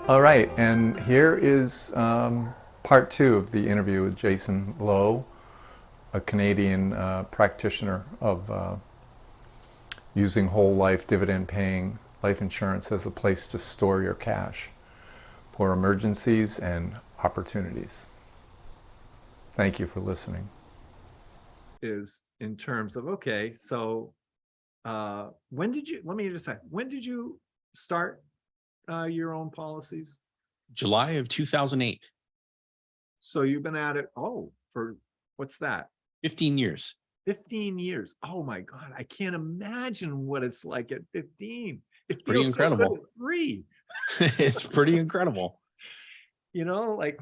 All right, and here is part two of the interview with Jayson Lowe, a Canadian practitioner of using whole life dividend paying life insurance as a place to store your cash for emergencies and opportunities. Thank you for listening. Is in terms of, okay, so when did you, let me just say, when did you start your own policies? July of 2008, So you've been at it, for what's that? 15 years. 15 years. Oh my God, I can't imagine what it's like at 15. It Pretty feels so good incredible. at 3. It's pretty incredible. Like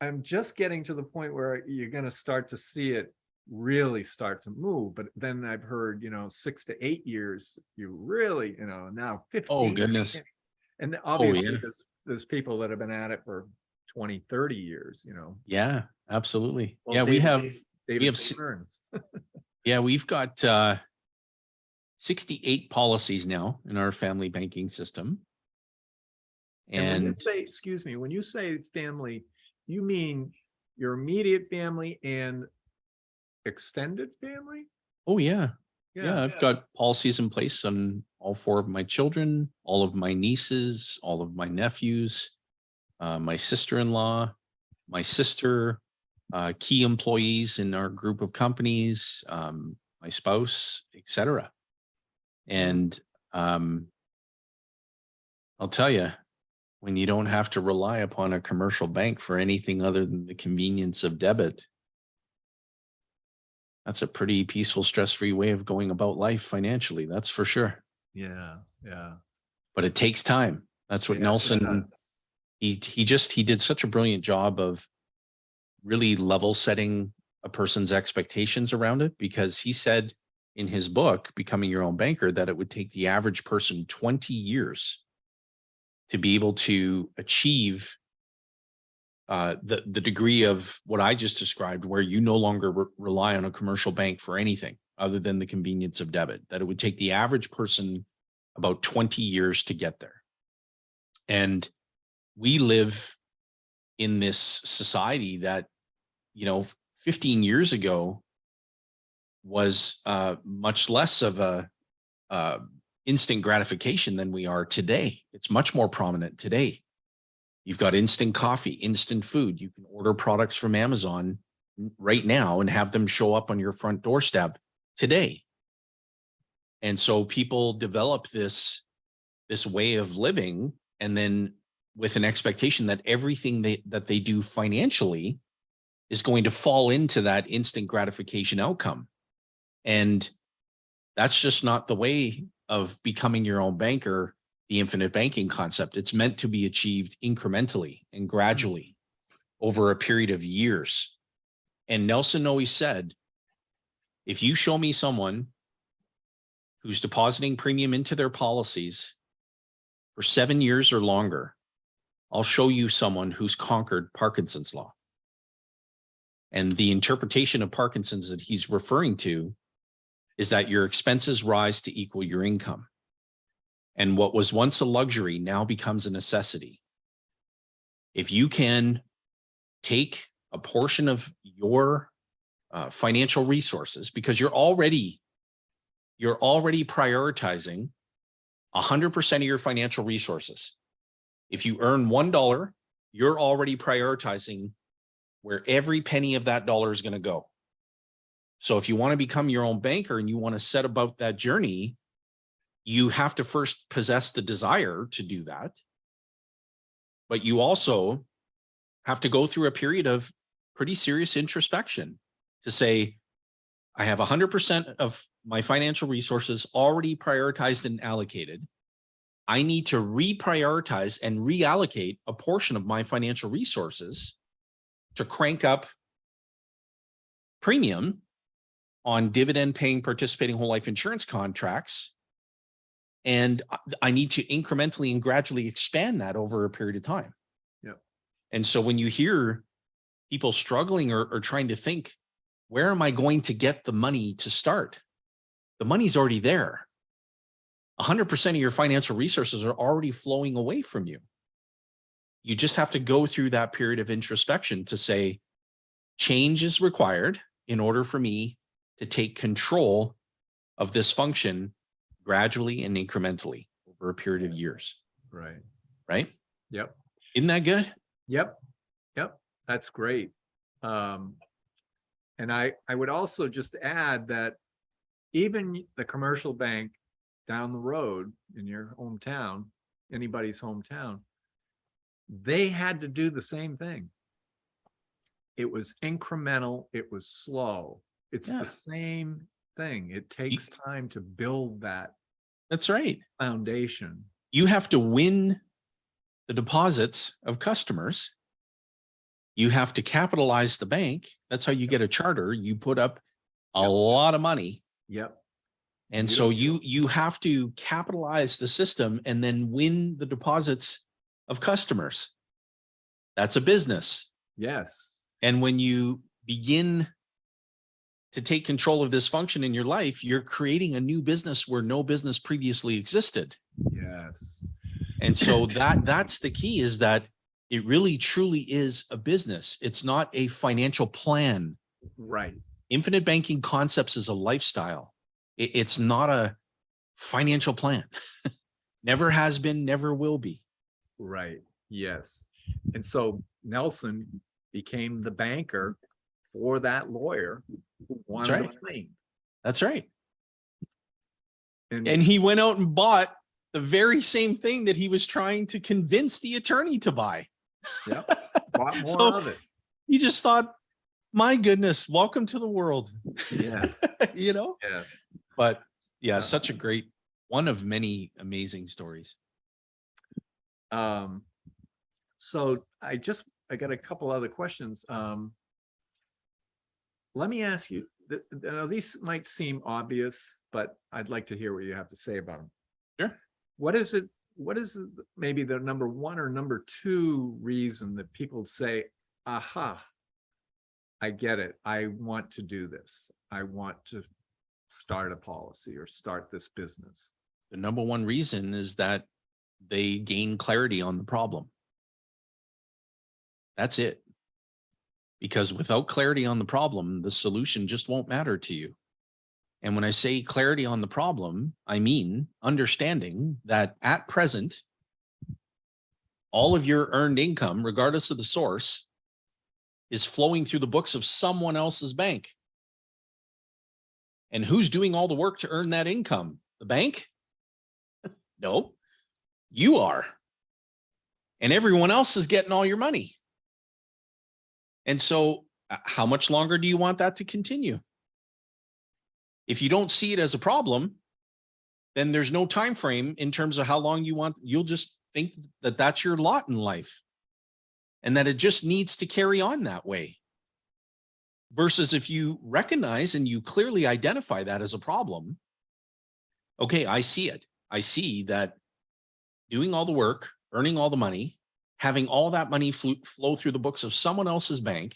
I'm just getting to the point where you're going to start to see it really start to move. But then I've heard, 6 to 8 years, you really, now Oh, 15. goodness. And Oh, obviously yeah. there's people that have been at it for 20, 30 years, Yeah, absolutely. Well, Yeah, David Stearns. we've got 68 policies now in our family banking system. And when you And say, excuse me, when you say family, you mean your immediate family and extended family? oh, yeah. Yeah. Yeah, I've got policies in place on all 4 of my children, all of my nieces, all of my nephews, my sister-in-law, my sister, key employees in our group of companies, my spouse, etc. And I'll tell you, when you don't have to rely upon a commercial bank for anything other than the convenience of debit, that's a pretty peaceful, stress-free way of going about life financially. That's for sure. Yeah. Yeah. But it takes time. That's what Nelson, he did such a brilliant job of really level setting a person's expectations around it, because he said in his book, Becoming Your Own Banker, that it would take the average person 20 years to be able to achieve the degree of what I just described, where you no longer rely on a commercial bank for anything other than the convenience of debit, that it would take the average person about 20 years to get there. And we live in this society that, 15 years ago was much less of a instant gratification than we are today. It's much more prominent today. You've got instant coffee, instant food. You can order products from Amazon right now and have them show up on your front doorstep today. And so people develop this way of living, and then with an expectation that everything that they do financially is going to fall into that instant gratification outcome. And that's just not the way of becoming your own banker, the infinite banking concept. It's meant to be achieved incrementally and gradually over a period of years. And Nelson always said, if you show me someone who's depositing premium into their policies for 7 years or longer, I'll show you someone who's conquered Parkinson's law. And the interpretation of Parkinson's that he's referring to is that your expenses rise to equal your income. And what was once a luxury now becomes a necessity. If you can take a portion of your financial resources, because you're already prioritizing 100% of your financial resources. If you earn $1, you're already prioritizing where every penny of that dollar is going to go. So if you want to become your own banker and you want to set about that journey, you have to first possess the desire to do that. But you also have to go through a period of pretty serious introspection to say, I have 100% of my financial resources already prioritized and allocated. I need to reprioritize and reallocate a portion of my financial resources to crank up premium on dividend paying participating whole life insurance contracts. And I need to incrementally and gradually expand that over a period of time. Yeah. And so when you hear people struggling or trying to think, where am I going to get the money to start? The money's already there. 100% of your financial resources are already flowing away from you. You just have to go through that period of introspection to say, change is required in order for me to take control of this function gradually and incrementally over a period of years. Right. Right? Yep. Isn't that good? Yep. Yep. That's great. And I would also just add that even the commercial bank down the road in your hometown, anybody's hometown, they had to do the same thing. It was incremental. It was slow. It's the same thing. It takes time to build that. That's right. Foundation. You have to win the deposits of customers. You have to capitalize the bank. That's how you get a charter. You put up a lot of money. Yep. And so you have to capitalize the system and then win the deposits of customers. That's a business. Yes. And when you begin to take control of this function in your life, you're creating a new business where no business previously existed. Yes. And so that's the key, is that it really truly is a business. It's not a financial plan. Right. Infinite banking concepts is a lifestyle. It's not a financial plan. Never has been, never will be. Right. Yes. And so Nelson became the banker for that lawyer who wanted a plane. That's right. And he went out and bought the very same thing that he was trying to convince the attorney to buy. Yep. Bought more of it. He just thought, my goodness, welcome to the world. Yeah. You know? Yes. But yeah, such a great, one of many amazing stories. So I got a couple other questions. Let me ask you, these might seem obvious, but I'd like to hear what you have to say about them. Sure. What is maybe the number one or number two reason that people say, aha, I get it. I want to do this. I want to start a policy or start this business? The number one reason is that they gain clarity on the problem. That's it. Because without clarity on the problem, the solution just won't matter to you. And when I say clarity on the problem, I mean understanding that at present, all of your earned income, regardless of the source, is flowing through the books of someone else's bank. And who's doing all the work to earn that income? The bank? No, you are. And everyone else is getting all your money. And so how much longer do you want that to continue? If you don't see it as a problem, then there's no time frame in terms of how long you want. You'll just think that that's your lot in life and that it just needs to carry on that way. Versus if you recognize and you clearly identify that as a problem, okay, I see it. I see that doing all the work, earning all the money, having all that money flow through the books of someone else's bank,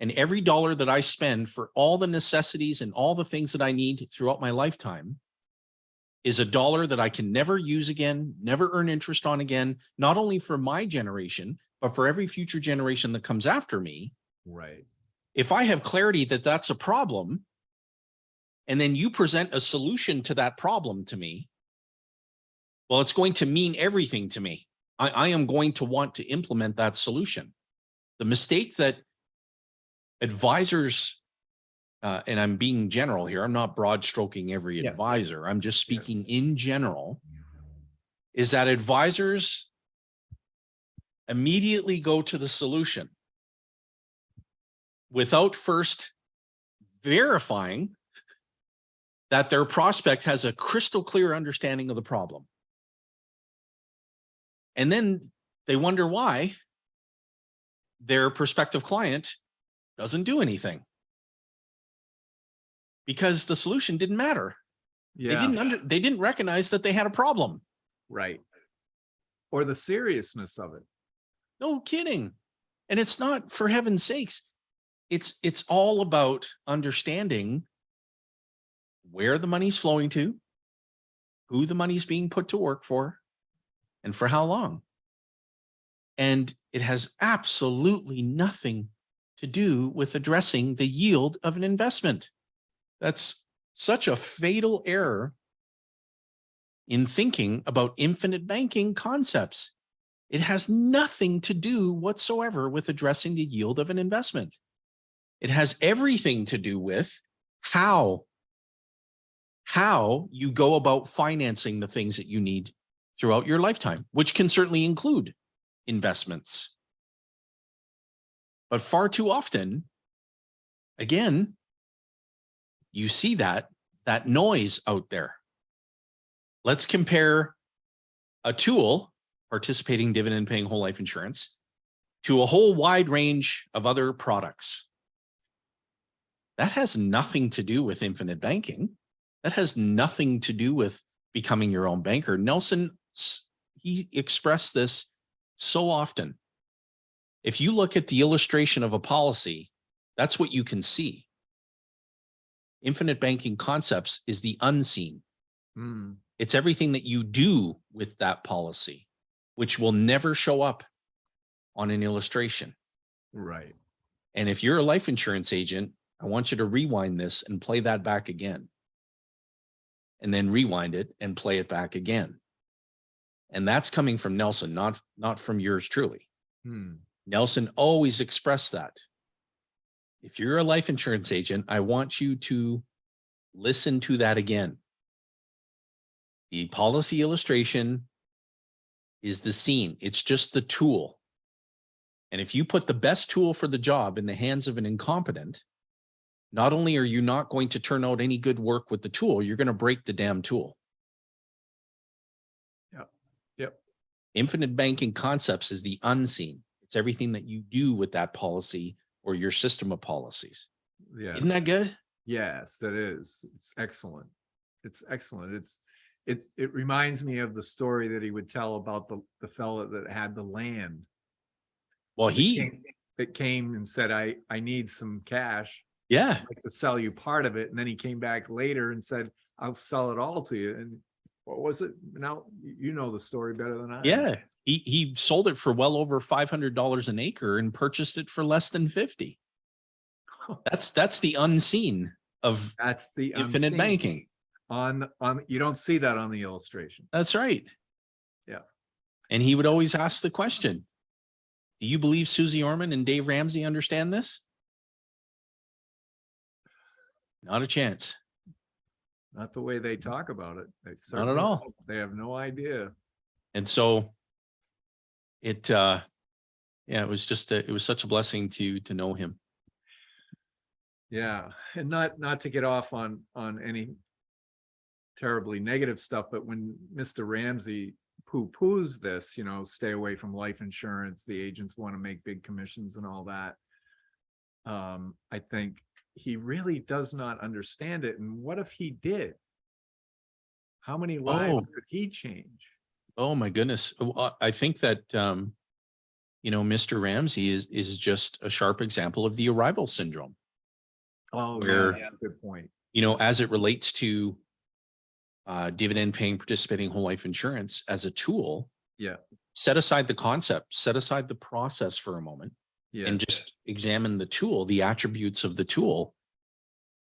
and every dollar that I spend for all the necessities and all the things that I need throughout my lifetime is a dollar that I can never use again, never earn interest on again, not only for my generation, but for every future generation that comes after me. Right. If I have clarity that that's a problem, and then you present a solution to that problem to me, well, it's going to mean everything to me. I am going to want to implement that solution. The mistake that advisors, and I'm being general here, I'm not broad stroking every advisor, I'm just speaking in general, is that advisors immediately go to the solution without first verifying that their prospect has a crystal clear understanding of the problem. And then they wonder why their prospective client doesn't do anything. Because the solution didn't matter. Yeah. They didn't recognize that they had a problem. Right. Or the seriousness of it. No kidding. And it's not, for heaven's sakes, it's all about understanding where the money's flowing to, who the money's being put to work for, and for how long. And it has absolutely nothing to do with addressing the yield of an investment. That's such a fatal error in thinking about infinite banking concepts. It has nothing to do whatsoever with addressing the yield of an investment. It has everything to do with how you go about financing the things that you need throughout your lifetime, which can certainly include investments. But far too often, again, you see that noise out there. Let's compare a tool, participating dividend paying whole life insurance, to a whole wide range of other products. That has nothing to do with infinite banking. That has nothing to do with becoming your own banker. Nelson, he expressed this so often. If you look at the illustration of a policy, that's what you can see. Infinite banking concepts is the unseen. It's everything that you do with that policy, which will never show up on an illustration. Right. And if you're a life insurance agent, I want you to rewind this and play that back again. And then rewind it and play it back again. And that's coming from Nelson, not from yours truly. Nelson always expressed that. If you're a life insurance agent, I want you to listen to that again. The policy illustration is the scene. It's just the tool. And if you put the best tool for the job in the hands of an incompetent, not only are you not going to turn out any good work with the tool, you're going to break the damn tool. Yep. Infinite banking concepts is the unseen. It's everything that you do with that policy or your system of policies. Yeah. Isn't that good? Yes, that is. It's excellent. It's excellent. It reminds me of the story that he would tell about the fella that had the land. Well, that came and said, I need some cash. Yeah. I'd like to sell you part of it. And then he came back later and said, I'll sell it all to you. And what was it? Now, you know the story better than I. Yeah. He sold it for well over $500 an acre and purchased it for less than 50. That's the unseen of infinite unseen. banking. On you don't see that on the illustration. That's right. Yeah. And he would always ask the question, do you believe Susie Orman and Dave Ramsey understand this? Not a chance. Not the way they talk about it. Not at all. They have no idea. And so it was just it was such a blessing to know him. Yeah. And not to get off on any terribly negative stuff, but when Mr. Ramsey poo-poos this, stay away from life insurance, the agents want to make big commissions and all that. I think he really does not understand it. And what if he did? How many lives could he change? Oh my goodness. I think that, Mr. Ramsey is just a sharp example of the arrival syndrome. Oh, where, yeah, that's a good point. As it relates to dividend paying participating whole life insurance as a tool. Yeah. Set aside the concept, set aside the process for a moment. Yeah. And just examine the tool, the attributes of the tool.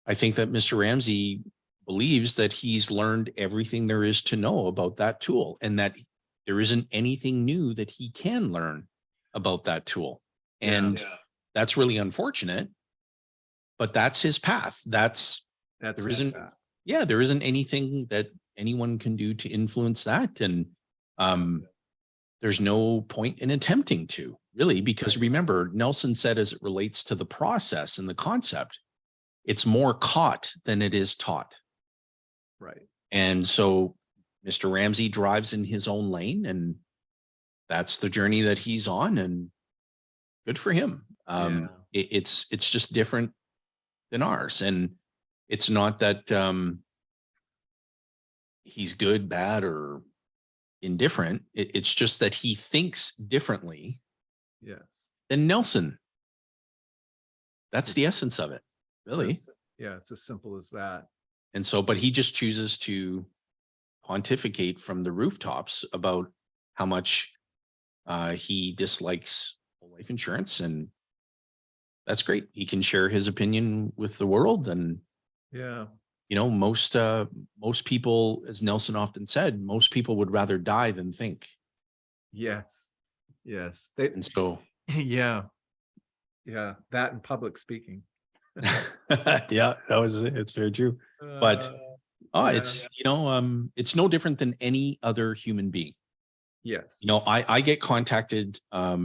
I think that Mr. Ramsey believes that he's learned everything there is to know about that tool and that there isn't anything new that he can learn about that tool. And that's really unfortunate, but that's his path. There isn't anything that anyone can do to influence that. And there's no point in attempting to, really, because remember, Nelson said, as it relates to the process and the concept, it's more caught than it is taught. Right. And so Mr. Ramsey drives in his own lane, and that's the journey that he's on, and good for him. It's just different than ours. And it's not that he's good, bad, or indifferent. It's just that he thinks differently than Nelson. That's the essence of it, really. Yeah, it's as simple as that. And so, but he just chooses to pontificate from the rooftops about how much He dislikes whole life insurance, and that's great. He can share his opinion with the world. And, Yeah. you know, most people, as Nelson often said, most people would rather die than think. Yes. Yes. And so, Yeah. Yeah. That and public speaking. yeah, it's very true. But Yeah. it's, you know, it's no different than any other human being. Yes. You know, I get contacted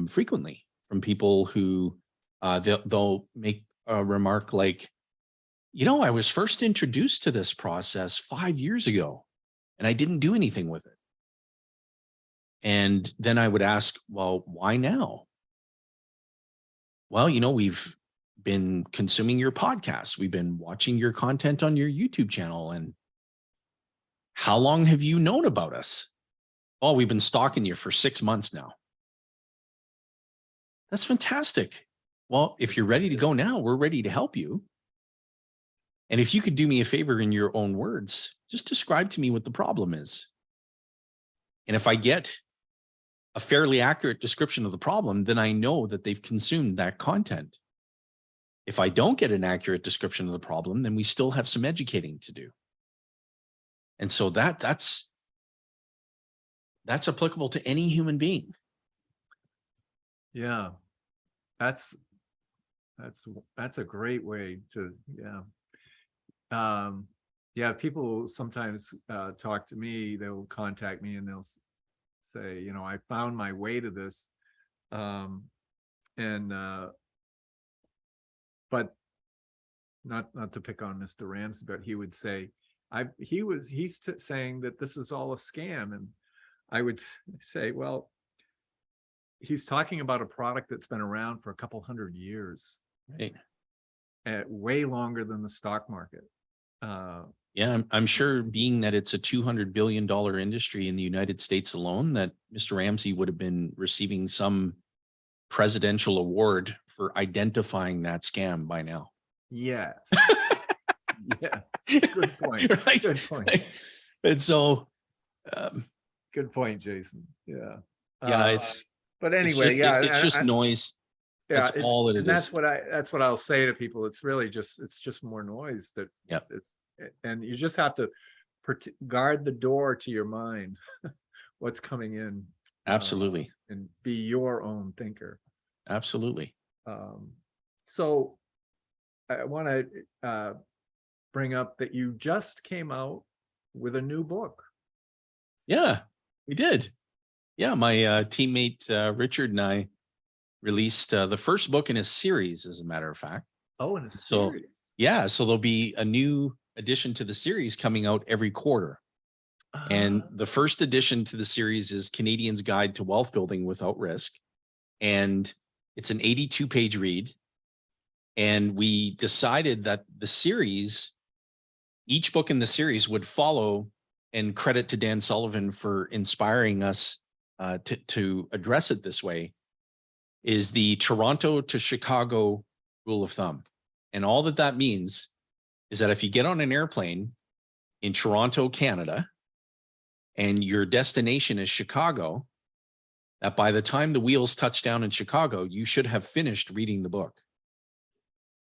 frequently from people who they'll make a remark like, you know, I was first introduced to this process 5 years ago and I didn't do anything with it. And then I would ask, well, why now? Well, you know, we've been consuming your podcast. We've been watching your content on your YouTube channel. And how long have you known about us? Oh, we've been stalking you for 6 months now. That's fantastic. Well, if you're ready to go now, we're ready to help you. And if you could do me a favor in your own words, just describe to me what the problem is. And if I get a fairly accurate description of the problem, then I know that they've consumed that content. If I don't get an accurate description of the problem, then we still have some educating to do. And so that's applicable to any human being. Yeah. That's a great way to, yeah. People sometimes talk to me, they'll contact me and they'll say, you know, I found my way to this. But not to pick on Mr. Ramsey, but he would say, he's saying that this is all a scam. And I would say, well, he's talking about a product that's been around for a couple hundred years, Right. Way longer than the stock market. Yeah, I'm sure, being that it's a $200 billion industry in the United States alone, that Mr. Ramsey would have been receiving some presidential award for identifying that scam by now. Yes. Yes. Good point. Right? Good point. And so, Good point, Jason. Yeah. yeah, But anyway, it's just noise. That's all it is. That's what I'll say to people. It's really just more noise that. Yeah. And you just have to guard the door to your mind, what's coming in. Absolutely. And be your own thinker. Absolutely. So I want to bring up that you just came out with a new book. Yeah, we did. Yeah, my teammate Richard and I released the first book in a series, as a matter of fact. Oh, in a So, series. yeah, so there'll be a new addition to the series coming out every quarter. And the first addition to the series is Canadian's Guide to Wealth Building Without Risk. And it's an 82-page read. And we decided that the series, each book in the series would follow, and credit to Dan Sullivan for inspiring us to address it this way, is the Toronto to Chicago rule of thumb. And all that means is that if you get on an airplane in Toronto, Canada, and your destination is Chicago, that by the time the wheels touch down in Chicago, you should have finished reading the book.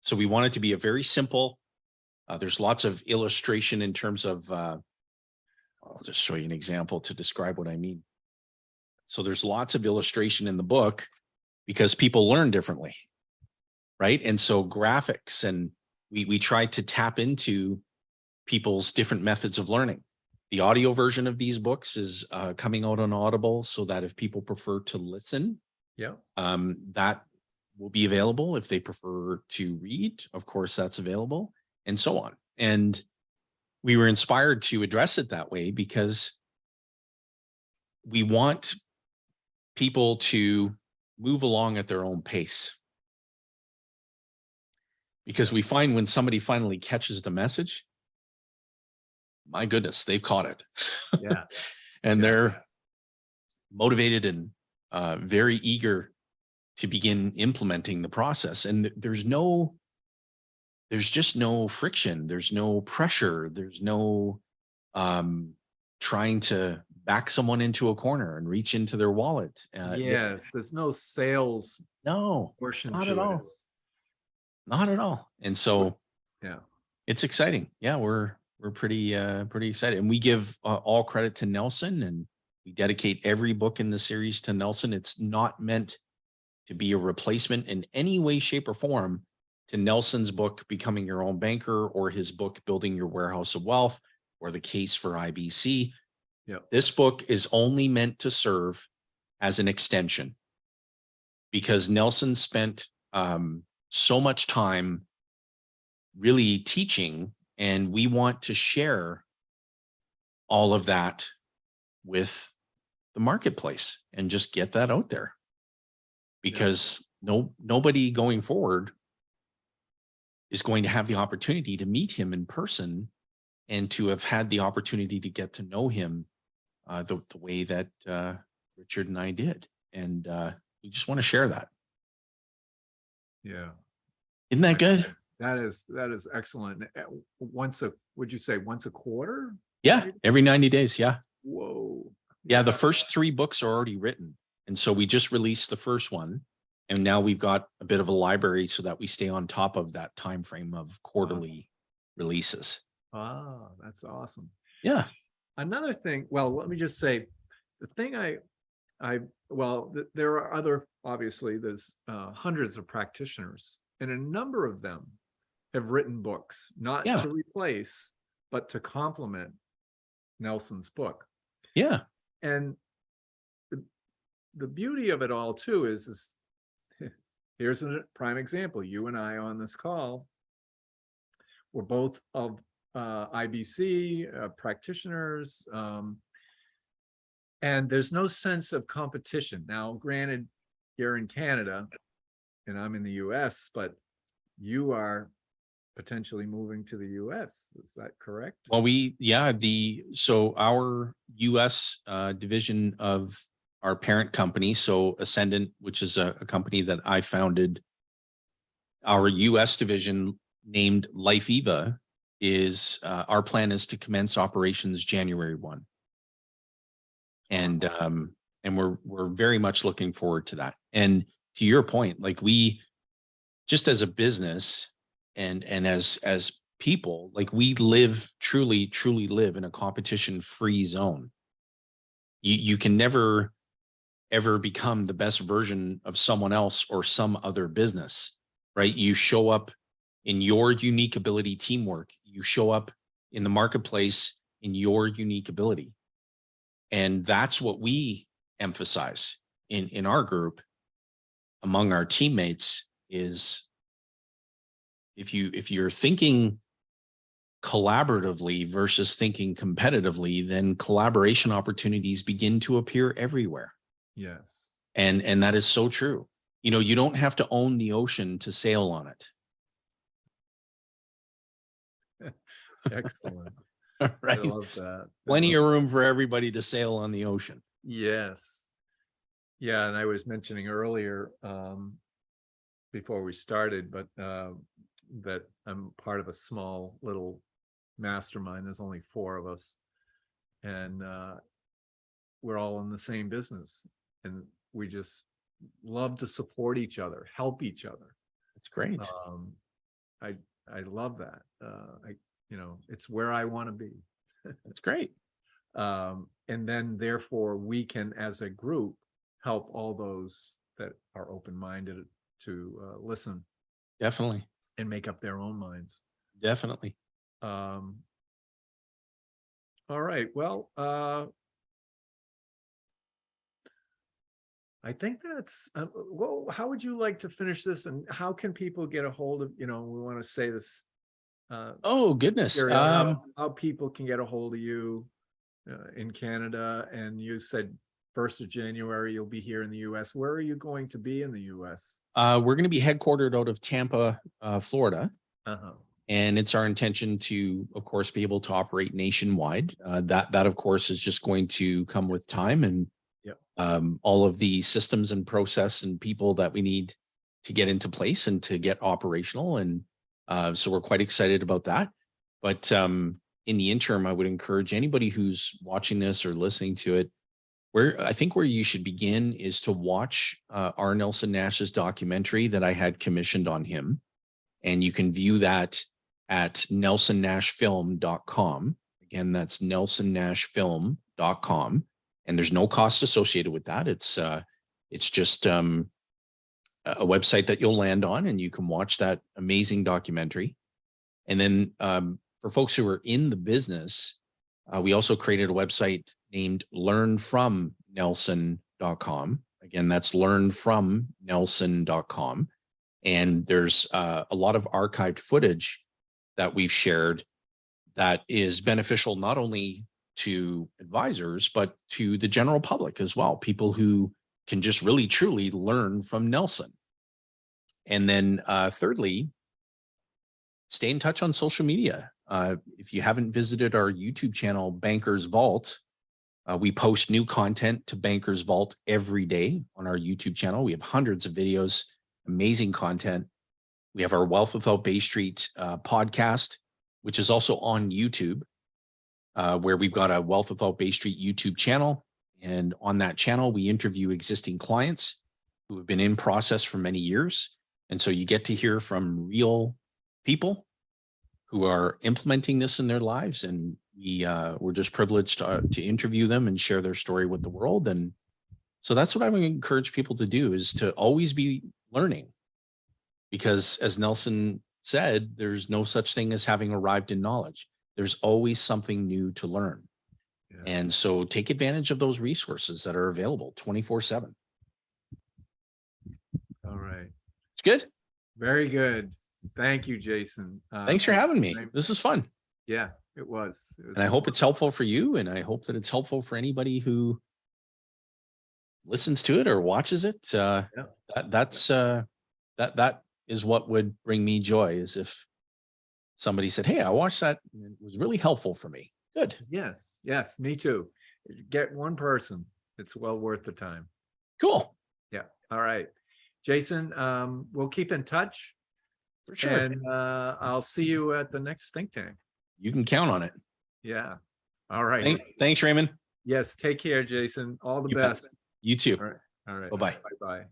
So we want it to be a very simple, there's lots of illustration in terms of, I'll just show you an example to describe what I mean. So there's lots of illustration in the book because people learn differently, right? And so graphics, and we try to tap into people's different methods of learning. The audio version of these books is coming out on Audible, so that if people prefer to listen, that will be available. If they prefer to read, of course, that's available, and so on. And we were inspired to address it that way because we want people to move along at their own pace. Because we find when somebody finally catches the message, my goodness, they've caught it. Yeah. And they're motivated and very eager to begin implementing the process. And there's just no friction. There's no pressure. There's no trying to back someone into a corner and reach into their wallet. Yes, there's no sales No, portion not to at it. all. Not at all. And so Yeah. it's exciting. Yeah, we're pretty excited, and we give all credit to Nelson, and we dedicate every book in the series to Nelson. It's not meant to be a replacement in any way, shape, or form to Nelson's book, Becoming Your Own Banker, or his book, Building Your Warehouse of Wealth, or The Case for IBC. Yeah. This book is only meant to serve as an extension, because Nelson spent so much time really teaching, and we want to share all of that with the marketplace and just get that out there, because nobody going forward is going to have the opportunity to meet him in person and to have had the opportunity to get to know him the way that Richard and I did. And we just want to share that. Yeah. Isn't that good? That is excellent. Would you say once a quarter? Yeah, every 90 days. Yeah. Whoa. Yeah, the first 3 books are already written. And so we just released the first one. And now we've got a bit of a library so that we stay on top of that time frame of quarterly releases. Ah, that's awesome. Yeah. Another thing, well, let me just say, the thing there are other, obviously, there's hundreds of practitioners, and a number of them have written books, not to replace, but to complement Nelson's book. Yeah. And the beauty of it all too is here's a prime example. You and I on this call, we're both of IBC practitioners, and there's no sense of competition. Now, granted, you're in Canada and I'm in the US, but you are potentially moving to the US. Is that correct? Well, so our US division of our parent company, so Ascendant, which is a company that I founded, our US division, named Life Eva, is our plan is to commence operations January 1. And we're very much looking forward to that. And to your point, like, we just as a business and as people, like, we truly live in a competition-free zone. You can never ever become the best version of someone else or some other business, right? You show up in your unique ability, teamwork. You show up in the marketplace in your unique ability. And that's what we emphasize in our group among our teammates, is if you're thinking collaboratively versus thinking competitively, then collaboration opportunities begin to appear everywhere. Yes. And that is so true. You don't have to own the ocean to sail on it. Excellent. Right. I love that. Plenty of room for everybody to sail on the ocean. Yes. Yeah, and I was mentioning earlier, before we started, but that I'm part of a small little mastermind. There's only 4 of us, and we're all in the same business, and we just love to support each other, help each other. That's great. I love that. It's where I want to be. That's great. And then therefore we can, as a group, help all those that are open-minded to listen. Definitely. And make up their own minds. Definitely. All right. Well, I think that's, well, how would you like to finish this, and how can people get a hold of, we want to say this. Oh, goodness. How people can get a hold of you in Canada, and you said 1st of January, you'll be here in the US. Where are you going to be in the US? We're going to be headquartered out of Tampa, Florida. Uh-huh. And it's our intention to, of course, be able to operate nationwide. That, of course, is just going to come with time and all of the systems and process and people that we need to get into place and to get operational. And so we're quite excited about that. But in the interim, I would encourage anybody who's watching this or listening to it, I think where you should begin is to watch R. Nelson Nash's documentary that I had commissioned on him. And you can view that at nelsonnashfilm.com. Again, that's nelsonnashfilm.com. And there's no cost associated with that. It's just a website that you'll land on, and you can watch that amazing documentary. And then for folks who are in the business, we also created a website named learnfromnelson.com. Again, that's learnfromnelson.com. And there's a lot of archived footage that we've shared that is beneficial not only to advisors, but to the general public as well. People who can just really, truly learn from Nelson. And then thirdly, stay in touch on social media. If you haven't visited our YouTube channel, Bankers Vault, we post new content to Bankers Vault every day on our YouTube channel. We have hundreds of videos, amazing content. We have our Wealth Without Bay Street podcast, which is also on YouTube, where we've got a Wealth Without Bay Street YouTube channel. And on that channel, we interview existing clients who have been in process for many years. And so you get to hear from real people who are implementing this in their lives. And we're just privileged to interview them and share their story with the world. And so that's what I would encourage people to do, is to always be learning. Because as Nelson said, there's no such thing as having arrived in knowledge. There's always something new to learn. Yeah. And so take advantage of those resources that are available 24/7. All right. It's good. Very good. Thank you, Jayson. Thanks for having me. This is fun. Yeah, it was. And I hope it's helpful for you. And I hope that it's helpful for anybody who listens to it or watches it. That is what would bring me joy, is if somebody said, hey, I watched that and it was really helpful for me. Good. Yes. Yes. Me too. Get one person. It's well worth the time. Cool. Yeah. All right. Jayson, we'll keep in touch. For sure. And I'll see you at the next think tank. You can count on it. Yeah. All right. Thanks, Raymond. Yes. Take care, Jayson. All the You best. bet. You too. All right. All right. Bye-bye. Bye-bye.